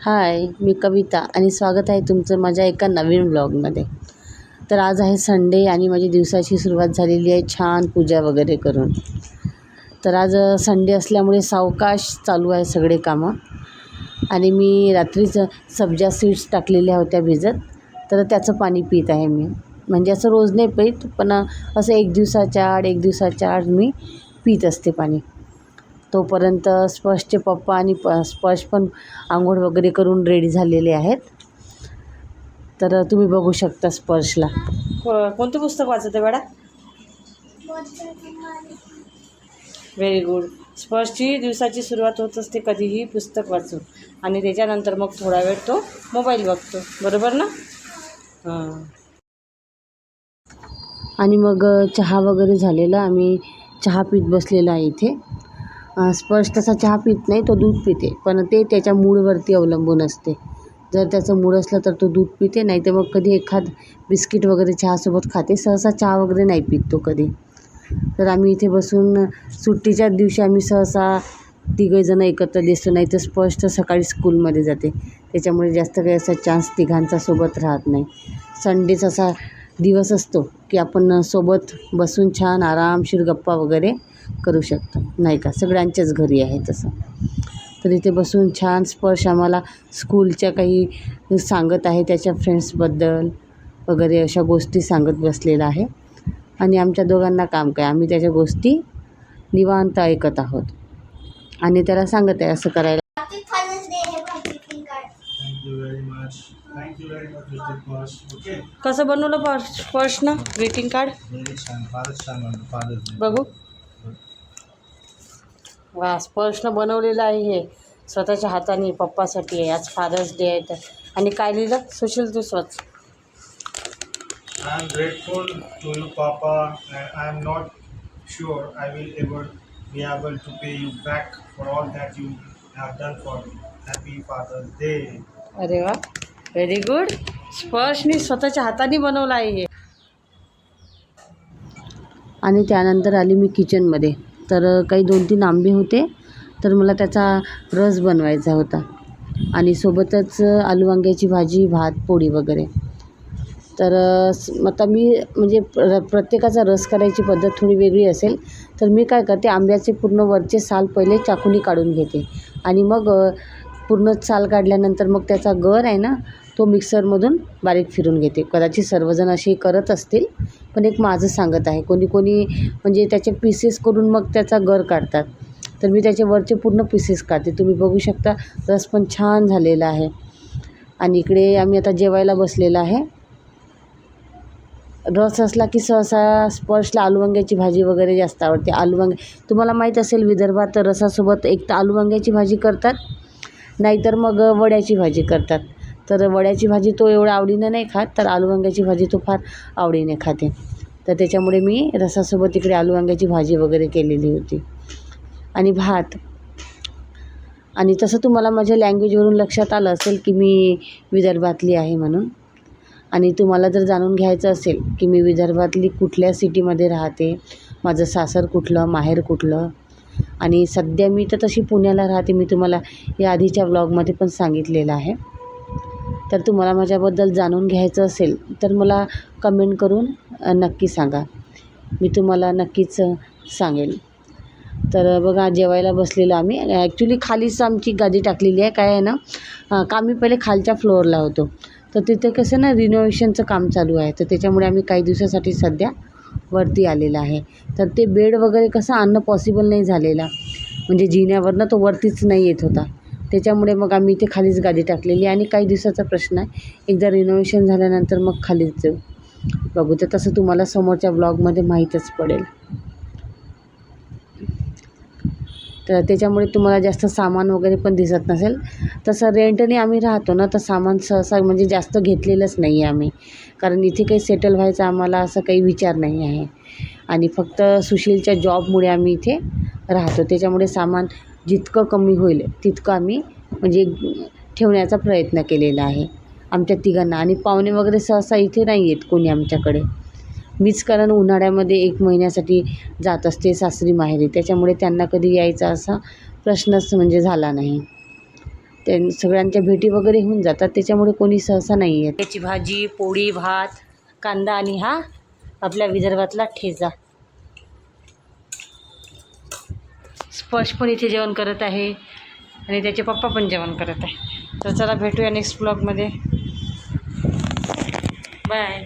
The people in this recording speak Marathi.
हाय, मी कविता आणि स्वागत आहे तुमचं माझ्या एका नवीन ब्लॉगमध्ये. तर आज आहे संडे आणि माझी दिवसाची सुरुवात झालेली आहे छान पूजा वगैरे करून. तर आज संडे असल्यामुळे सावकाश चालू आहे सगळे कामं. आणि मी रात्रीच सब्जा सीड्स टाकलेल्या होत्या भिजत, तर त्याचं पाणी पीत आहे मी. म्हणजे असं रोज नाही पीत, पण असं एक दिवसाच्या आड मी पीत असते पाणी. तोपर्यंत स्पर्शचे पप्पा आणि स्पर्श पण आंघोळ वगैरे करून रेडी झालेले आहेत. तर तुम्ही बघू शकता स्पर्शला. कोणतं पुस्तक वाचत आहे बेटा? Very good. स्पर्शची दिवसाची सुरुवात होत असते कधीही पुस्तक वाचून, आणि त्याच्यानंतर मग थोडा वेळ तो मोबाईल बघतो, बरोबर ना? हां. आणि मग चहा वगैरे झालेला, आम्ही चहा पीत बसलेला आहे इथे. स्पर्श तसा चहा पीत नाही, तो दूध पिते, पण ते त्याच्या मूडवरती अवलंबून असते. जर त्याचं मूड असलं तर तो दूध पिते, नाही तर मग कधी एखाद बिस्किट वगैरे चहासोबत खाते. सहसा चहा वगैरे नाही पित तो कधी. तर आम्ही इथे बसून सुट्टीच्याच दिवशी आम्ही सहसा तिघंजणं एकत्र दिसतो, नाही तर स्पर्श तर सकाळी स्कूलमध्ये जाते, त्याच्यामुळे जास्त काही असा चान्स तिघांचा सोबत राहत नाही. संडेच असा दिवस असतो की आपण सोबत बसून छान आरामशीर गप्पा वगैरे करू शकतो, नाही का? सगळ्यांच्याच घरी आहे तसं. तर इथे बसून छान स्पर्श आम्हाला स्कूलच्या काही सांगत आहे, त्याच्या फ्रेंड्सबद्दल वगैरे अशा गोष्टी सांगत बसलेला आहे. आणि आमच्या दोघांना काम काय, आम्ही त्याच्या गोष्टी निवांत ऐकत आहोत आणि त्याला सांगत आहे असं करायला. कसं बनवलं स्पर्शनं ग्रीटिंग कार्ड? बघू. वा, स्पर्शनं बनवलेलं आहे हे स्वतःच्या हाताने पप्पासाठी आहे. आज फादर्स डे आहे तर. आणि काय लिहिलं सुशील तू स्वच्छ? I am grateful to you, Papa, and I am not sure I will ever be able to pay you back for all that you have done for me. Happy Father's Day. अरे वा, व्हेरी गुड. स्पर्शनी स्वतःच्या हाताने बनवलं आहे हे. आणि त्यानंतर आली मी किचनमध्ये. तर काही 2-3 आंबे होते, तर मला त्याचा रस बनवायचा होता आणि सोबतच आलू वांग्याची भाजी, भात, पोळी वगैरे. तर आता मी म्हणजे प्रत्येकाचा रस करायची पद्धत थोडी वेगळी असेल, तर मी काय करते, आंब्याचे पूर्ण वरचे साल पहिले चाकूने काढून घेते आणि मग पूर्ण साल काढल्यानंतर मग त्याचा गर आहे ना, तो मिक्सरमधून बारीक फिरून घेते. कदाचित सर्वजण असे करत असतील, पण एक माझं सांगत आहे. कोणी म्हणजे त्याचे पीसेस करून मग त्याचा गर काढतात, तर मी त्याचे वरचे पूर्ण पीसेस काढते. तुम्ही बघू शकता रस पण छान झालेला आहे. आणि इकडे आम्ही आता जेवायला बसलेला आहे. रस असला की सहसा स्पर्शला आलू वांग्याची भाजी वगैरे जास्त आवडते. आलू वांगे तुम्हाला माहीत असेल, विदर्भात तर रसासोबत एक तर आलू वांग्याची भाजी करतात, नाहीतर मग वड्याची भाजी करतात. तर वड्याची भाजी तो एवढ्या आवडीनं नाही खात, तर आलू वांग्याची भाजी तो फार आवडीने खाते. तर त्याच्यामुळे मी रसासोबत इकडे आलू वांग्याची भाजी वगैरे केलेली होती आणि भात. आणि तसं तुम्हाला माझ्या लँग्वेजवरून लक्षात आलं असेल की मी विदर्भातली आहे म्हणून. आणि तुम्हाला जर जाणून घ्यायचं असेल की मी विदर्भातली कुठल्या सिटीमध्ये राहते, माझं सासर कुठलं, माहेर कुठलं, आणि सध्या मी तर तशी पुण्याला राहते, मी तुम्हाला या आधीच्या व्लॉगमध्ये पण सांगितलेलं आहे. तर तुम्हाला माझ्याबद्दल जाणून घ्यायचं असेल तर मला कमेंट करून नक्की सांगा, मी तुम्हाला नक्कीच सांगेल. तर बघा, जेवायला बसलेलो आम्ही. ॲक्च्युली खालीच आमची गादी टाकलेली आहे. काय आहे ना, का आम्ही पहिले खालच्या फ्लोअरला होतो, तर तिथे कसं ना रिनोव्हेशनचं काम चालू आहे, तर त्याच्यामुळे आम्ही काही दिवसासाठी सध्या वरती आलेलं आहे. तर ते बेड वगैरे कसं आणणं पॉसिबल नाही झालेला, म्हणजे जिन्यावरनं तो वरतीच नाही येत होता, त्याच्यामुळे मग आम्ही इथे खालीच गादी टाकलेली. आणि काही दिवसाचा प्रश्न आहे, एकदा रिनोव्हेशन झाल्यानंतर मग खालीच जाऊ. बघू, तर तसं तुम्हाला समोरच्या ब्लॉगमध्ये माहीतच पडेल. तर त्याच्यामुळे तुम्हाला जास्त सामान वगैरे पण दिसत नसेल. तसं रेंटने आम्ही राहतो ना, तर सामान सहसा म्हणजे जास्त घेतलेलंच नाही आहे आम्ही, कारण इथे काही सेटल व्हायचा आम्हाला असं काही विचार नाही आहे. आणि फक्त सुशीलच्या जॉबमुळे आम्ही इथे राहतो, त्याच्यामुळे सामान जितकं कमी होईल तितकं आम्ही म्हणजे ठेवण्याचा प्रयत्न केलेला आहे आमच्या तिघांना. आणि पाहुणे वगैरे सहसा इथे नाही आहेत कोणी आमच्याकडे. मीच कारण उन्हाळ्यामध्ये 1 महिन्यासाठी जात असते सासरी माहेरी, त्याच्यामुळे त्यांना कधी यायचा असा प्रश्नच म्हणजे झाला नाही. त्या सगळ्यांच्या भेटी वगैरे होऊन जातात, त्याच्यामुळे कोणी सहसा नाही येत. त्याची भाजी, पोळी, भात, कांदा आणि हा आपल्या विदर्भातला ठेचा. स्पर्श पण इथे जेवण करत आहे आणि त्याचे पप्पा पण जेवण करत आहे. तर चला भेटूया नेक्स्ट ब्लॉगमध्ये. बाय.